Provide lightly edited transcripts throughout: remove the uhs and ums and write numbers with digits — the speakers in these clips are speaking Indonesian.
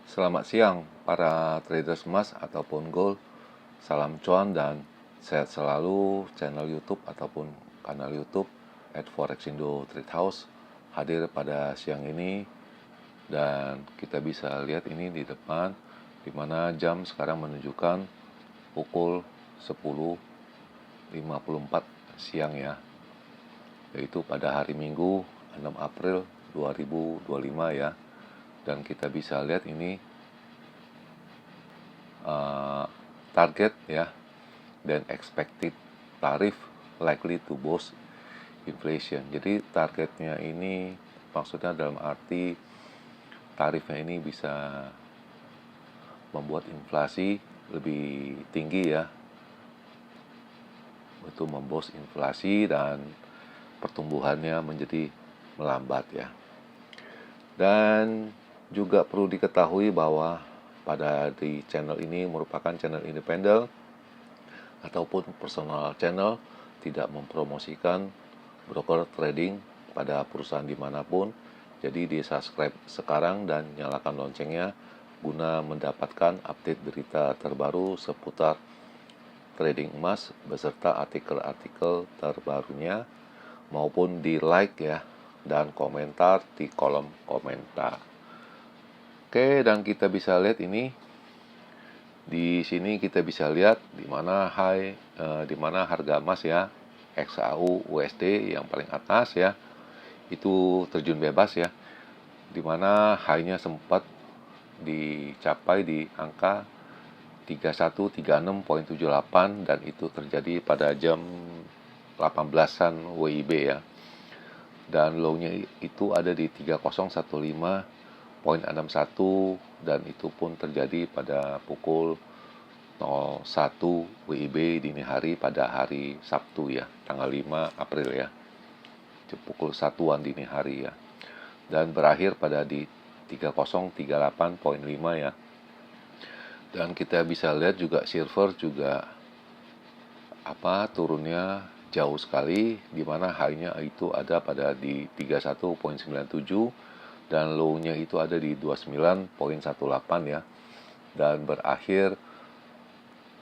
Selamat siang para traders emas ataupun gold. Salam cuan dan sehat selalu. Channel YouTube ataupun kanal YouTube @forexindo Trade House hadir pada siang ini, dan kita bisa lihat ini di depan, dimana jam sekarang menunjukkan pukul 10.54 siang ya, yaitu pada hari Minggu 6 April 2025 ya. Dan kita bisa lihat ini target ya, dan expected tarif likely to boost inflation. Jadi targetnya ini maksudnya dalam arti tarifnya ini bisa membuat inflasi lebih tinggi ya, itu memboost inflasi dan pertumbuhannya menjadi melambat ya. Dan juga perlu diketahui bahwa pada di channel ini merupakan channel independen ataupun personal channel, tidak mempromosikan broker trading pada perusahaan dimanapun. Jadi di subscribe sekarang dan nyalakan loncengnya guna mendapatkan update berita terbaru seputar trading emas beserta artikel-artikel terbarunya, maupun di like ya dan komentar di kolom komentar. Oke, dan kita bisa lihat ini di sini, kita bisa lihat di mana di mana harga emas ya, XAU USD yang paling atas ya, itu terjun bebas ya, di mana high-nya sempat dicapai di angka 3136.78 dan itu terjadi pada jam 18-an WIB ya. Dan low-nya itu ada di 3015.61 dan itu pun terjadi pada pukul 01 WIB dini hari pada hari Sabtu ya, tanggal 5 April ya, pukul 1-an dini hari ya, dan berakhir pada di 3038.5 ya. Dan kita bisa lihat juga silver juga turunnya jauh sekali, di mana high-nya itu ada pada di 31.97 dan low-nya itu ada di 29.18 ya, dan berakhir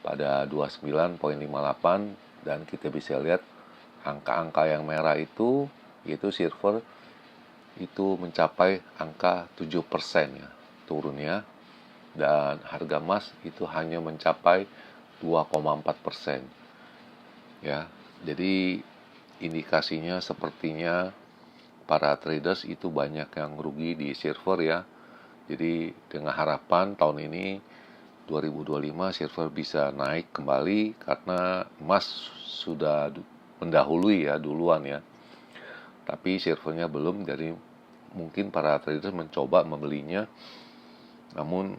pada 29.58. Dan kita bisa lihat angka-angka yang merah itu, yaitu silver itu mencapai angka 7% ya turunnya, dan harga emas itu hanya mencapai 2,4% ya. Jadi indikasinya sepertinya para traders itu banyak yang rugi di silver ya. Jadi dengan harapan tahun ini 2025 silver bisa naik kembali, karena emas sudah mendahului ya, duluan ya. Tapi silvernya belum, jadi mungkin para traders mencoba membelinya, namun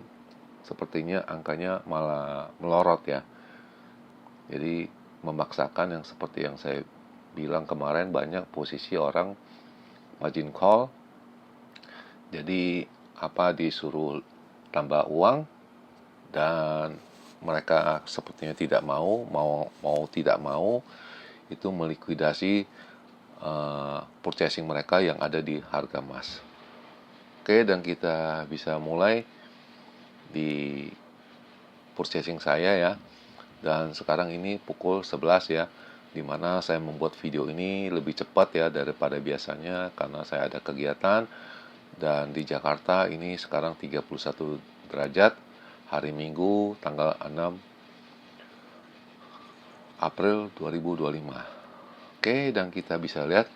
sepertinya angkanya malah melorot ya. Jadi memaksakan, yang seperti yang saya bilang kemarin, banyak posisi orang margin call. Jadi disuruh tambah uang, dan mereka sepertinya tidak mau tidak mau itu melikuidasi purchasing mereka yang ada di harga emas. Oke, dan kita bisa mulai di purchasing saya ya. Dan sekarang ini pukul 11 ya, dimana saya membuat video ini lebih cepat ya daripada biasanya karena saya ada kegiatan. Dan di Jakarta ini sekarang 31 derajat, hari Minggu tanggal 6 April 2025. Oke, dan kita bisa lihat,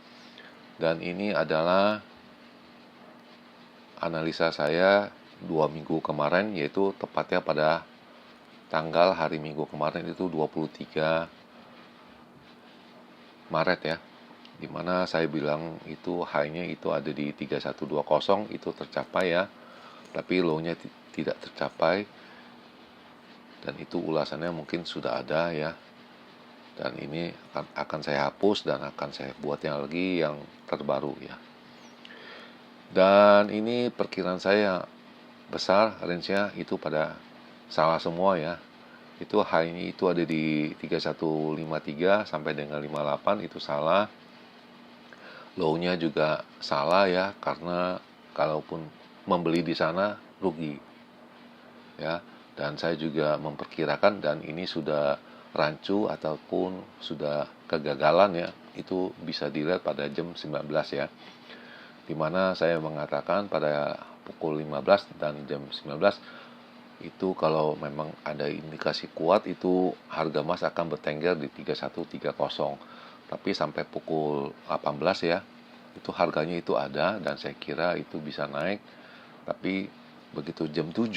dan ini adalah analisa saya 2 minggu kemarin, yaitu tepatnya pada tanggal hari Minggu kemarin itu 23 Maret ya, dimana saya bilang itu high-nya itu ada di 3120, itu tercapai ya, tapi low-nya tidak tercapai, dan itu ulasannya mungkin sudah ada ya. Dan ini akan saya hapus dan akan saya buat yang lagi yang terbaru ya. Dan ini perkiraan saya besar, range-nya itu pada salah semua ya. Itu high-nya itu ada di 3153 sampai dengan 58, itu salah. Low-nya juga salah ya, karena kalaupun membeli di sana rugi ya. Dan saya juga memperkirakan, dan ini sudah rancu ataupun sudah kegagalan ya, itu bisa dilihat pada jam 19 ya, dimana saya mengatakan pada pukul 15 dan jam 19 itu kalau memang ada indikasi kuat itu harga emas akan bertengger di 3130. Tapi sampai pukul 18 ya, itu harganya itu ada dan saya kira itu bisa naik. Tapi begitu jam 7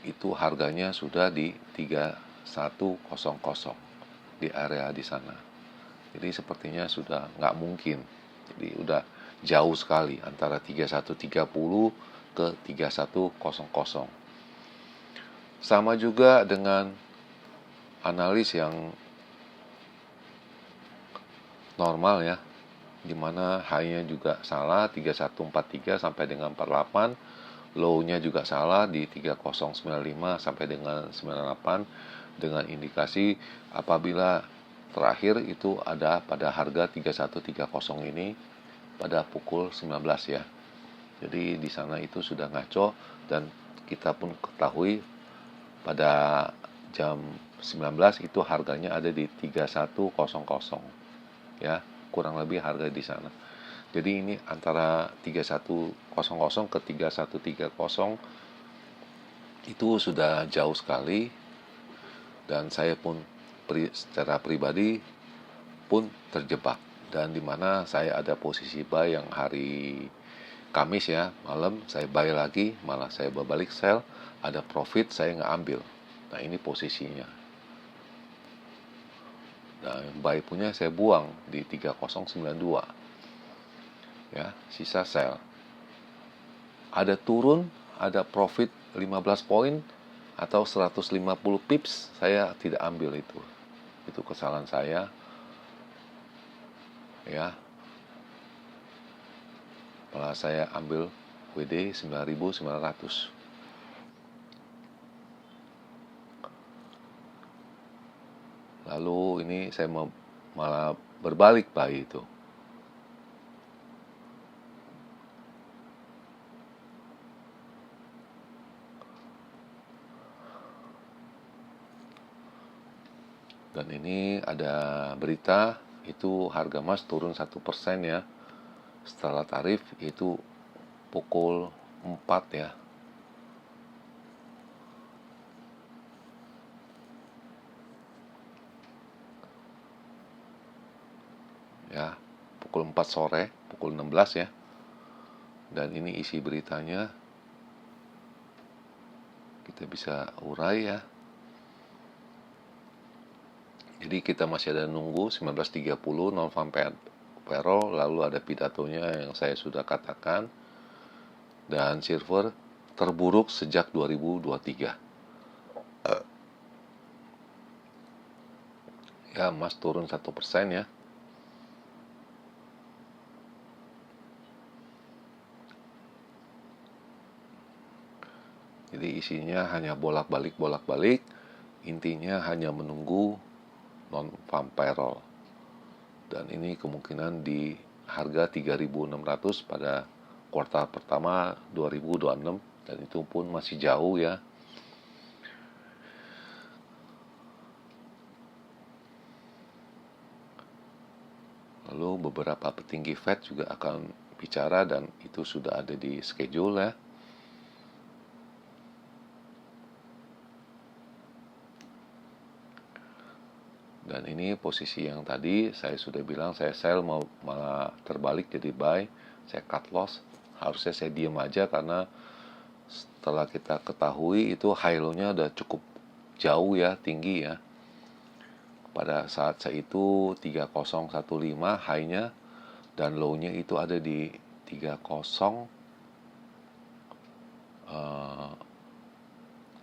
itu harganya sudah di 3100 di area di sana. Jadi sepertinya sudah nggak mungkin. Jadi udah jauh sekali antara 3130 ke 3100. Sama juga dengan analis yang normal ya, dimana high-nya juga salah 3143 sampai dengan 48, low-nya juga salah di 3095 sampai dengan 98, dengan indikasi apabila terakhir itu ada pada harga 3130 ini pada pukul 19 ya. Jadi di sana itu sudah ngaco, dan kita pun ketahui pada jam 19 itu harganya ada di 3100 ya, kurang lebih harga di sana. Jadi ini antara 3100 ke 3130 itu sudah jauh sekali, dan saya pun secara pribadi pun terjebak, dan dimana saya ada posisi buy yang hari Kamis ya malam saya buy lagi, malah saya berbalik sell, ada profit saya nggak ambil. Nah ini posisinya. Nah buy punya saya buang di 3092 ya, sisa sell. Ada turun, ada profit 15 poin atau 150 pips, saya tidak ambil itu. Itu kesalahan saya ya. Malah saya ambil WD 9.900. Lalu ini saya malah berbalik buy itu. Dan ini ada berita itu harga emas turun 1% ya setelah tarif, itu pukul 4 ya. Ya, pukul 4 sore, pukul 16 ya. Dan ini isi beritanya, kita bisa urai ya. Jadi kita masih ada nunggu 19.30 non farm payroll, lalu ada pidatonya yang saya sudah katakan, dan silver terburuk sejak 2023. Ya, emas turun 1% ya. Jadi isinya hanya bolak-balik, intinya hanya menunggu non farm payroll. Dan ini kemungkinan di harga 3.600 pada kuartal pertama 2026, dan itu pun masih jauh ya. Lalu beberapa petinggi Fed juga akan bicara, dan itu sudah ada di schedule ya. Dan ini posisi yang tadi saya sudah bilang saya sell, mau malah terbalik jadi buy, saya cut loss. Harusnya saya diam aja, karena setelah kita ketahui itu high low-nya udah cukup jauh ya, tinggi ya. Pada saat saya itu 3015 high-nya, dan low-nya itu ada di 30,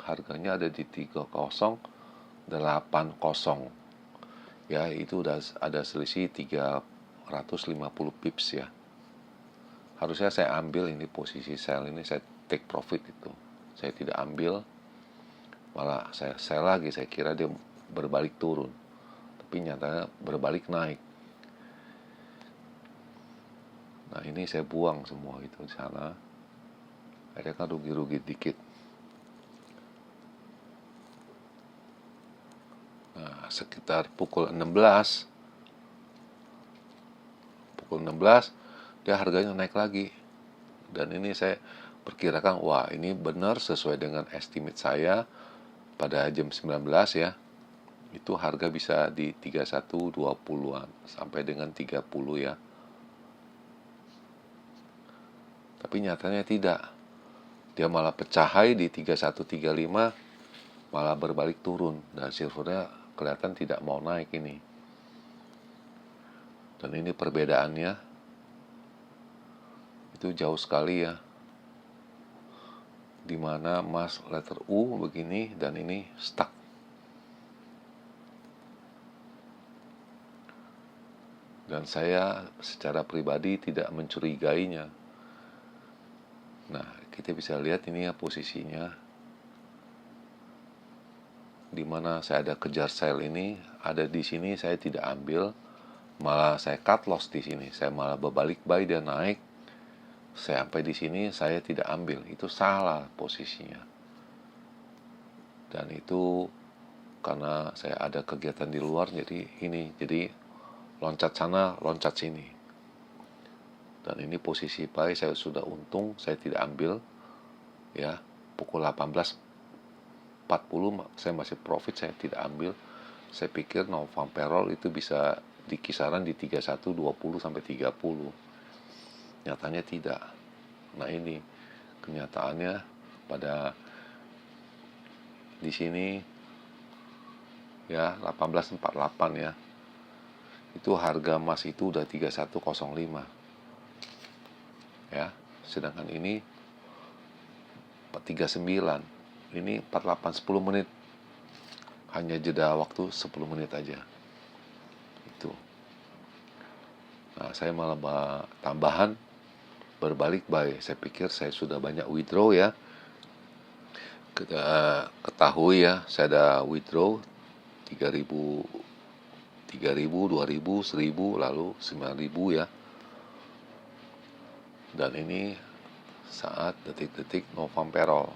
harganya ada di 3080 ya, itu udah ada selisih 350 pips ya. Harusnya saya ambil ini posisi sell, ini saya take profit itu. Saya tidak ambil, malah saya sell lagi, saya kira dia berbalik turun. Tapi nyatanya berbalik naik. Nah ini saya buang semua itu di sana. Akhirnya kan rugi-rugi dikit. sekitar pukul 16 dia harganya naik lagi. Dan ini saya perkirakan, wah ini benar sesuai dengan estimate saya pada jam 19 ya. Itu harga bisa di 31.20-an sampai dengan 30 ya. Tapi nyatanya tidak. Dia malah pecah high di 3135, malah berbalik turun, dan silvernya kelihatan tidak mau naik ini. Dan ini perbedaannya itu jauh sekali ya, dimana emas letter U begini dan ini stuck. Dan saya secara pribadi tidak mencurigainya. Nah, kita bisa lihat ini ya posisinya, dimana saya ada kejar sell ini, ada di sini saya tidak ambil, malah saya cut loss di sini. Saya malah berbalik buy, dia naik, saya sampai di sini saya tidak ambil. Itu salah posisinya. Dan itu karena saya ada kegiatan di luar, jadi loncat sana, loncat sini. Dan ini posisi buy, saya sudah untung, saya tidak ambil. Ya, pukul 18.40 saya masih profit, saya tidak ambil. Saya pikir November payroll itu bisa di kisaran di 31.20 sampai 30. Nyatanya tidak. Nah, ini kenyataannya pada di sini ya 18.48 ya. Itu harga emas itu udah 3105. Ya, sedangkan ini 439. Ini 48 10 menit. Hanya jeda waktu 10 menit aja. Itu. Nah, saya malah tambahan berbalik buy. Saya pikir saya sudah banyak withdraw ya. Ketahui ya, saya ada withdraw 3.000, 2.000, 1.000, lalu 9.000 ya. Dan ini saat detik-detik November payroll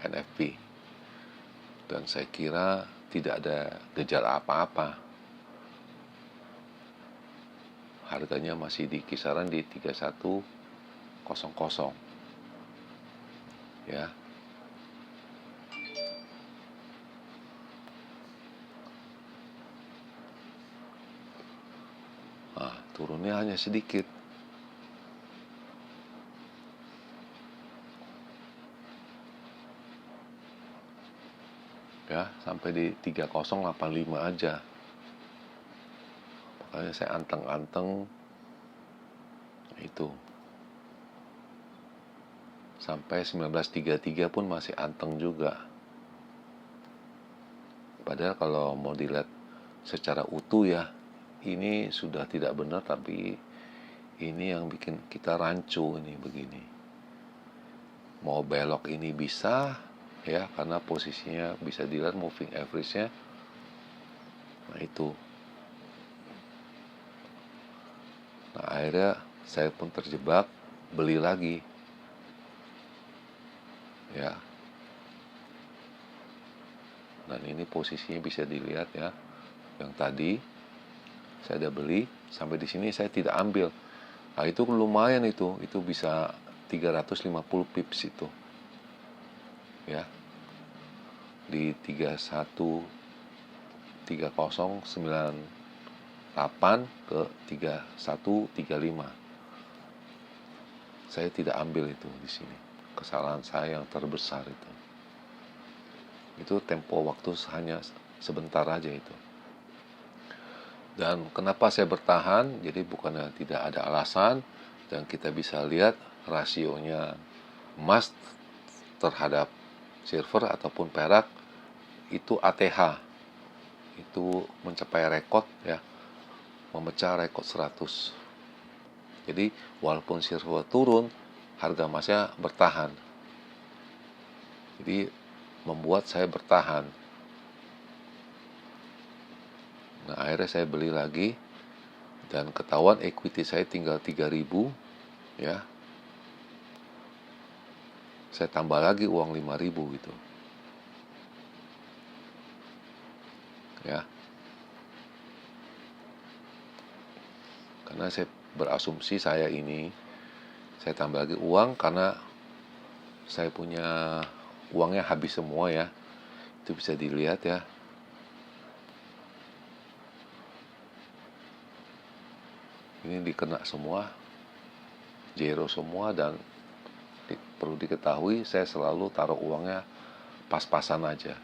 NFP. Dan saya kira tidak ada gejala apa-apa. Harganya masih di kisaran di 3100 ya. Nah, turunnya hanya sedikit. Ya, sampai di 3085 aja. Makanya saya anteng-anteng itu. Sampai 1933 pun masih anteng juga. Padahal kalau mau dilihat secara utuh ya, ini sudah tidak benar, tapi ini yang bikin kita rancu ini begini. Mau belok ini bisa ya, karena posisinya bisa dilihat moving average-nya. Nah, itu. Nah, akhirnya saya pun terjebak, beli lagi. Ya. Dan ini posisinya bisa dilihat ya. Yang tadi saya udah beli, sampai di sini saya tidak ambil. Nah, itu lumayan itu bisa 350 pips itu. Ya. Di 3098 ke 3135. Saya tidak ambil itu di sini. Kesalahan saya yang terbesar itu. Itu tempo waktu hanya sebentar aja itu. Dan kenapa saya bertahan? Jadi bukannya tidak ada alasan, dan kita bisa lihat rasionya emas terhadap silver ataupun perak itu ATH itu mencapai rekor ya, memecah rekor 100. Jadi walaupun silver turun, harga emasnya bertahan. Jadi membuat saya bertahan. Nah, akhirnya saya beli lagi, dan ketahuan equity saya tinggal 3.000 ya. Saya tambah lagi uang 5.000 gitu. Ya. Karena saya berasumsi saya tambah lagi uang karena saya punya uangnya habis semua ya. Itu bisa dilihat ya. Ini dikena semua, zero semua, dan perlu diketahui saya selalu taruh uangnya pas-pasan aja.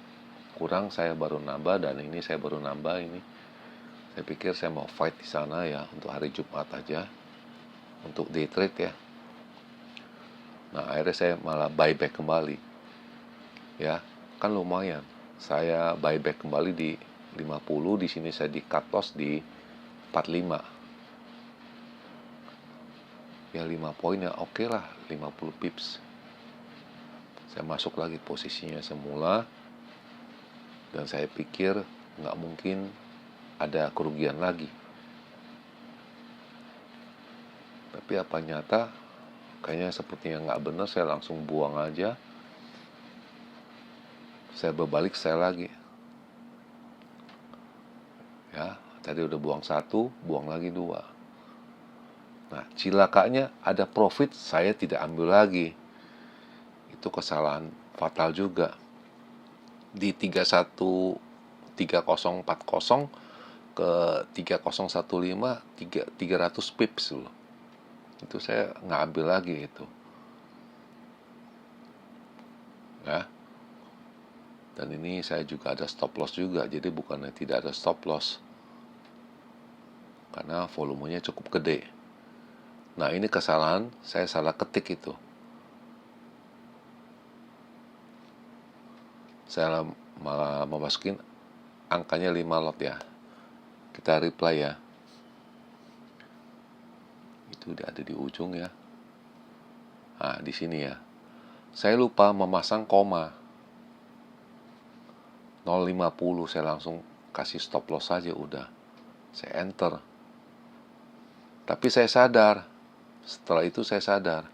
Kurang saya baru nambah, dan ini saya baru nambah ini. Saya pikir saya mau fight di sana ya untuk hari Jumat aja, untuk day trade ya. Nah, akhirnya saya malah buyback kembali. Ya, kan lumayan. Saya buyback kembali di 50, di sini saya di cut loss di 45. Ya 5 poin ya oke lah, 50 pips. Saya masuk lagi posisinya semula, dan saya pikir nggak mungkin ada kerugian lagi. Tapi apa nyata, kayaknya sepertinya nggak benar, saya langsung buang aja. Saya berbalik, saya lagi. Ya, tadi udah buang 1, buang lagi 2. Nah, cilakanya ada profit, saya tidak ambil lagi. Itu kesalahan fatal juga. Di 3040 ke 3015, 300 pips loh. Itu saya nggak ambil lagi itu. Ya. Dan ini saya juga ada stop loss juga, jadi bukannya tidak ada stop loss. Karena volumenya cukup gede. Nah, ini kesalahan, saya salah ketik itu. Saya malah memasukin angkanya 5 lot ya. Kita reply ya. Itu udah ada di ujung ya. Nah, di sini ya. Saya lupa memasang koma. 0,50 saya langsung kasih stop loss saja udah. Saya enter. Tapi saya sadar. Setelah itu saya sadar.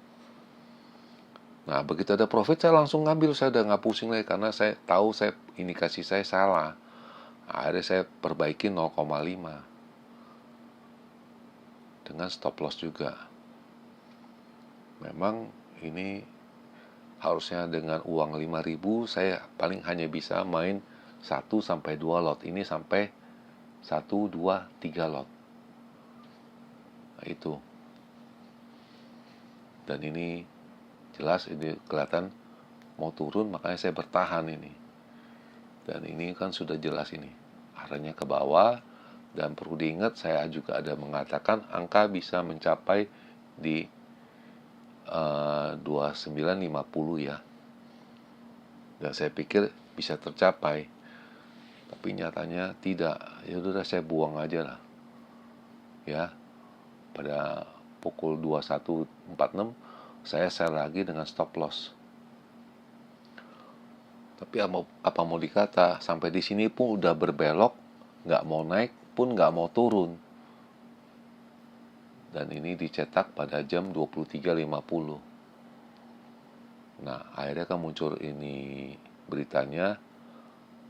Nah, begitu ada profit saya langsung ngambil, saya udah nggak pusing lagi karena saya tahu indikasi saya salah. Akhirnya saya perbaiki 0,5 dengan stop loss juga. Memang ini harusnya dengan uang 5.000 saya paling hanya bisa main 1-2 lot. Ini sampai 1, 2, 3 lot. Nah, itu. Dan ini jelas ini kelihatan mau turun, makanya saya bertahan ini. Dan ini kan sudah jelas ini arahnya ke bawah. Dan perlu diingat, saya juga ada mengatakan angka bisa mencapai di 2950 ya. Dan saya pikir bisa tercapai. Tapi nyatanya tidak. Ya udah, saya buang aja lah. Ya. Pada pukul 21.46 saya sell lagi dengan stop loss. Tapi apa mau dikata, sampai di sini pun udah berbelok, nggak mau naik pun nggak mau turun. Dan ini dicetak pada jam 23.50. Nah, akhirnya kan muncul ini beritanya,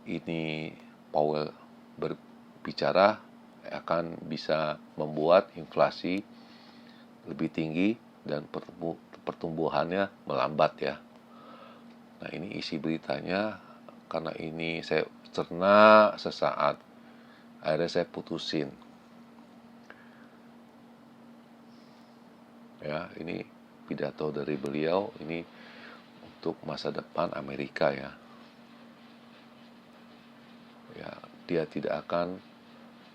ini Powell berbicara akan bisa membuat inflasi lebih tinggi dan pertumbuhannya melambat ya. Nah, ini isi beritanya. Karena ini saya cerna sesaat, akhirnya saya putusin. Ya, ini pidato dari beliau ini untuk masa depan Amerika ya. Ya, dia tidak akan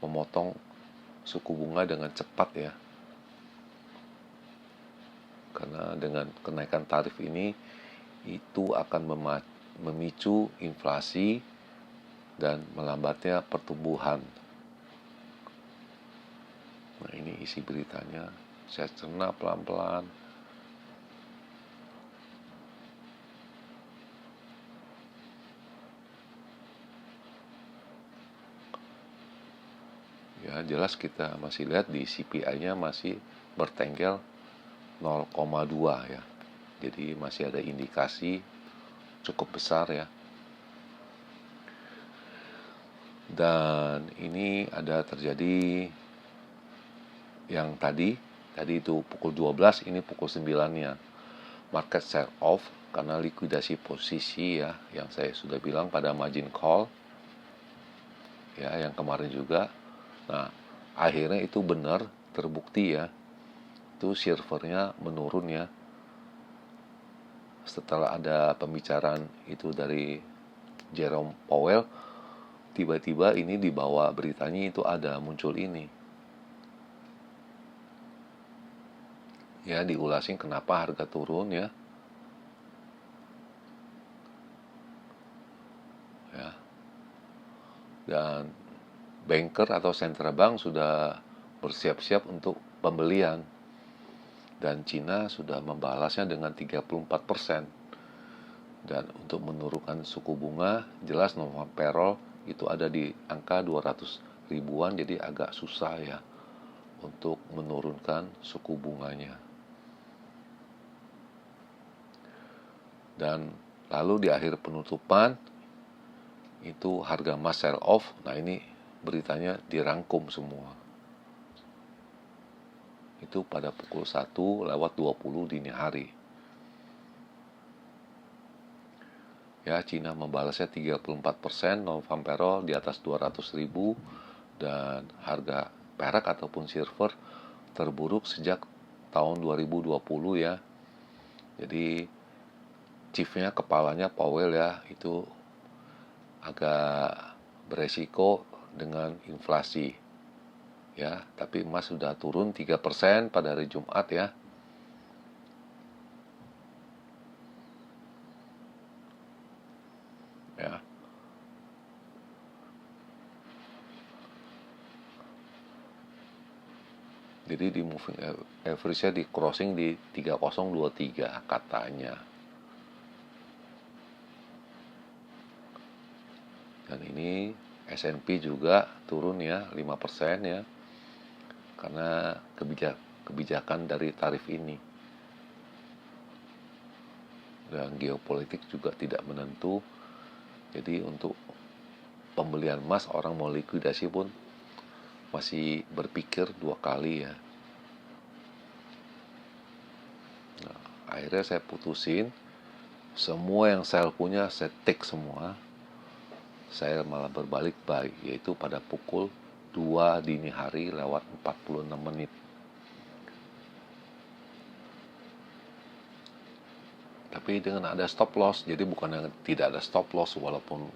memotong suku bunga dengan cepat ya. Karena dengan kenaikan tarif ini itu akan memicu inflasi dan melambatnya pertumbuhan. Nah, ini isi beritanya. Saya cerna pelan-pelan. Ya, jelas kita masih lihat di CPI-nya masih bertengkel 0,2 ya. Jadi masih ada indikasi cukup besar ya. Dan ini ada terjadi yang tadi itu pukul 12, ini pukul 9-nya. Market sell off karena likuidasi posisi ya, yang saya sudah bilang pada margin call ya, yang kemarin juga. Nah, akhirnya itu benar terbukti ya, itu servernya menurun ya, setelah ada pembicaraan itu dari Jerome Powell. Tiba-tiba ini di bawah beritanya itu ada muncul ini ya, diulasin kenapa harga turun ya. Dan banker atau central bank sudah bersiap-siap untuk pembelian, dan Cina sudah membalasnya dengan 34%. Dan untuk menurunkan suku bunga, jelas non-farm payroll itu ada di angka 200 ribuan, jadi agak susah ya untuk menurunkan suku bunganya. Dan lalu di akhir penutupan itu harga emas sell off. Nah, ini beritanya dirangkum semua. Itu pada pukul 1:20 dini hari. Ya, Cina membalasnya 34%, non-farm payroll di atas 200 ribu, dan harga perak ataupun silver terburuk sejak tahun 2020 ya. Jadi chiefnya, kepalanya Powell ya, itu agak beresiko dengan inflasi ya, tapi emas sudah turun 3% pada hari Jumat ya. Ya. Jadi di moving average-nya di crossing di 3023 katanya. Dan ini S&P juga turun ya 5% ya, karena kebijakan dari tarif ini. Dan geopolitik juga tidak menentu. Jadi untuk pembelian emas, orang mau likuidasi pun masih berpikir 2 kali ya. Nah, akhirnya saya putusin semua yang saya punya saya take semua. Saya malah berbalik buy, yaitu pada pukul 2 dini hari lewat 46 menit. Tapi dengan ada stop loss, jadi bukan yang tidak ada stop loss, walaupun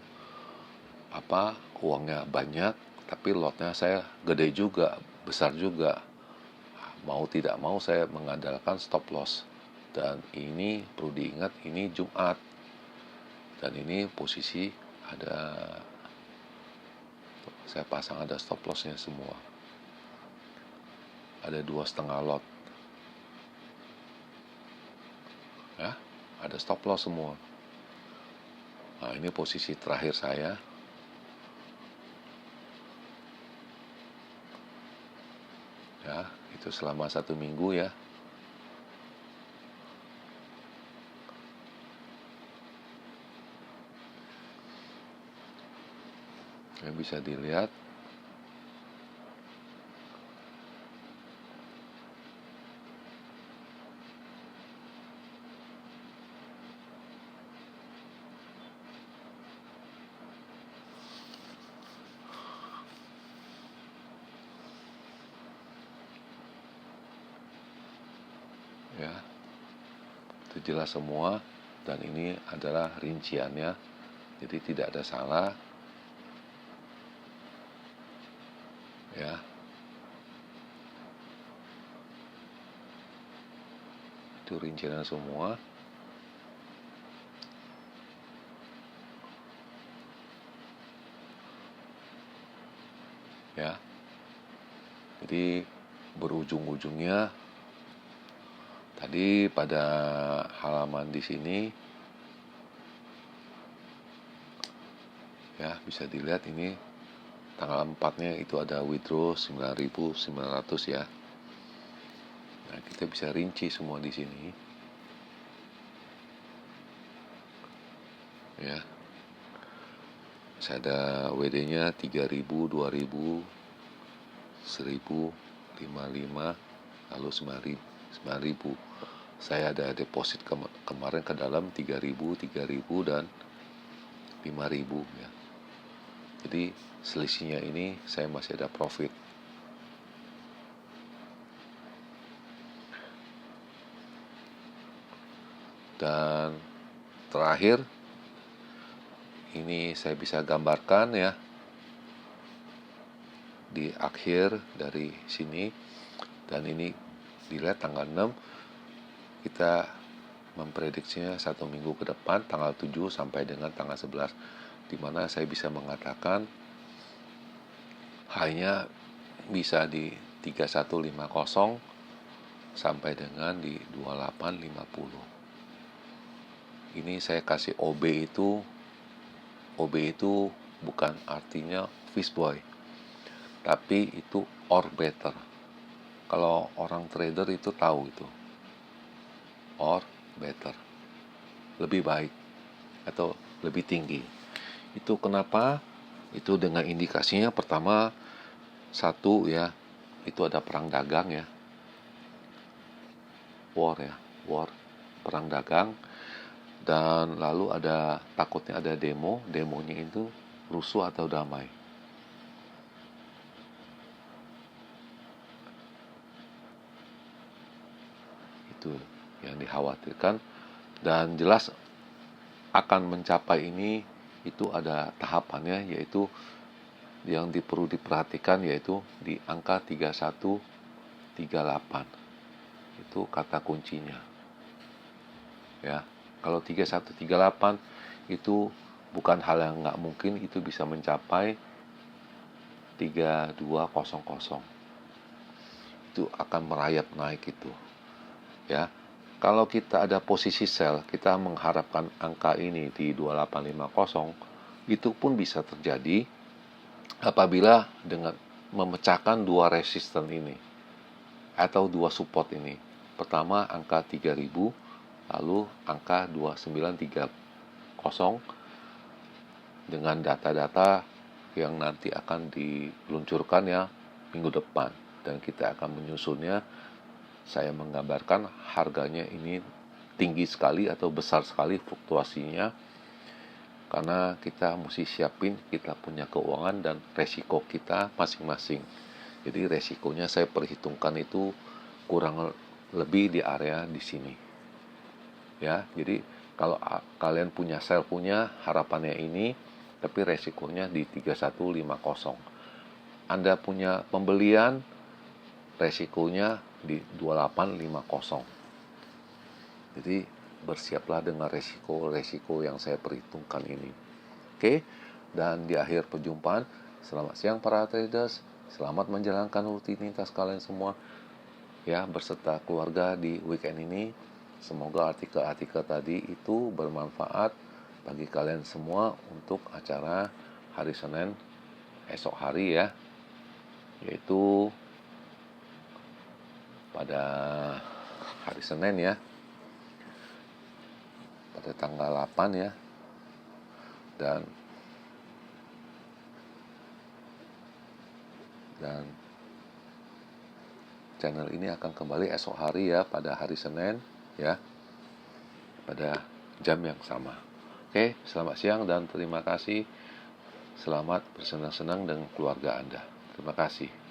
uangnya banyak, tapi lotnya saya gede juga, besar juga. Mau tidak mau saya mengandalkan stop loss. Dan ini perlu diingat, ini Jumat, dan ini posisi ada, saya pasang ada stop lossnya semua, ada 2,5 lot ya, ada stop loss semua. Nah, ini posisi terakhir saya ya, itu selama 1 minggu ya. Yang bisa dilihat ya, itu jelas semua, dan ini adalah rinciannya, jadi tidak ada salah ya. Itu rinciannya semua ya. Jadi berujung-ujungnya tadi pada halaman di sini ya, bisa dilihat ini tanggal 4-nya itu ada withdraw 9.900 ya. Nah, kita bisa rinci semua di sini ya. Saya ada WD-nya 3.000, 2.000, 1.000 55 lalu 9.000. Saya ada deposit kemarin ke dalam 3.000 dan 5.000 ya. Jadi selisihnya ini saya masih ada profit. Dan terakhir ini saya bisa gambarkan ya di akhir dari sini, dan ini dilihat tanggal 6 kita memprediksinya 1 minggu ke depan tanggal 7 sampai dengan tanggal 11, di mana saya bisa mengatakan hanya bisa di 3150 sampai dengan di 2850. Ini saya kasih OB itu bukan artinya fishboy, tapi itu or better. Kalau orang trader itu tahu itu or better, lebih baik atau lebih tinggi. Itu kenapa? Itu dengan indikasinya pertama, satu ya, itu ada perang dagang ya, war, perang dagang. Dan lalu ada takutnya ada demonya itu rusuh atau damai. Itu yang dikhawatirkan, dan jelas akan mencapai ini itu ada tahapannya, yaitu yang perlu diperhatikan yaitu di angka 3138. Itu kata kuncinya. Ya, kalau 3138 itu bukan hal yang nggak mungkin, itu bisa mencapai 3200. Itu akan merayap naik itu. Ya, kalau kita ada posisi sell, kita mengharapkan angka ini di 2850, itu pun bisa terjadi apabila dengan memecahkan dua resisten ini atau dua support ini. Pertama angka 3000, lalu angka 2930 dengan data-data yang nanti akan diluncurkan ya minggu depan, dan kita akan menyusunnya. Saya menggambarkan harganya ini tinggi sekali atau besar sekali fluktuasinya, karena kita mesti siapin kita punya keuangan dan resiko kita masing-masing. Jadi resikonya saya perhitungkan itu kurang lebih di area di sini. Ya, jadi kalau kalian punya sell punya harapannya ini, tapi resikonya di 3150. Anda punya pembelian, resikonya di 2850. Jadi bersiaplah dengan resiko-resiko yang saya perhitungkan ini. Oke, dan di akhir perjumpaan, selamat siang para traders, selamat menjalankan rutinitas kalian semua ya berserta keluarga di weekend ini. Semoga artikel-artikel tadi itu bermanfaat bagi kalian semua untuk acara hari Senin esok hari ya, yaitu pada hari Senin ya, pada tanggal 8 ya, dan channel ini akan kembali esok hari ya, pada hari Senin ya, pada jam yang sama. Oke, selamat siang dan terima kasih. Selamat bersenang-senang dengan keluarga Anda. Terima kasih.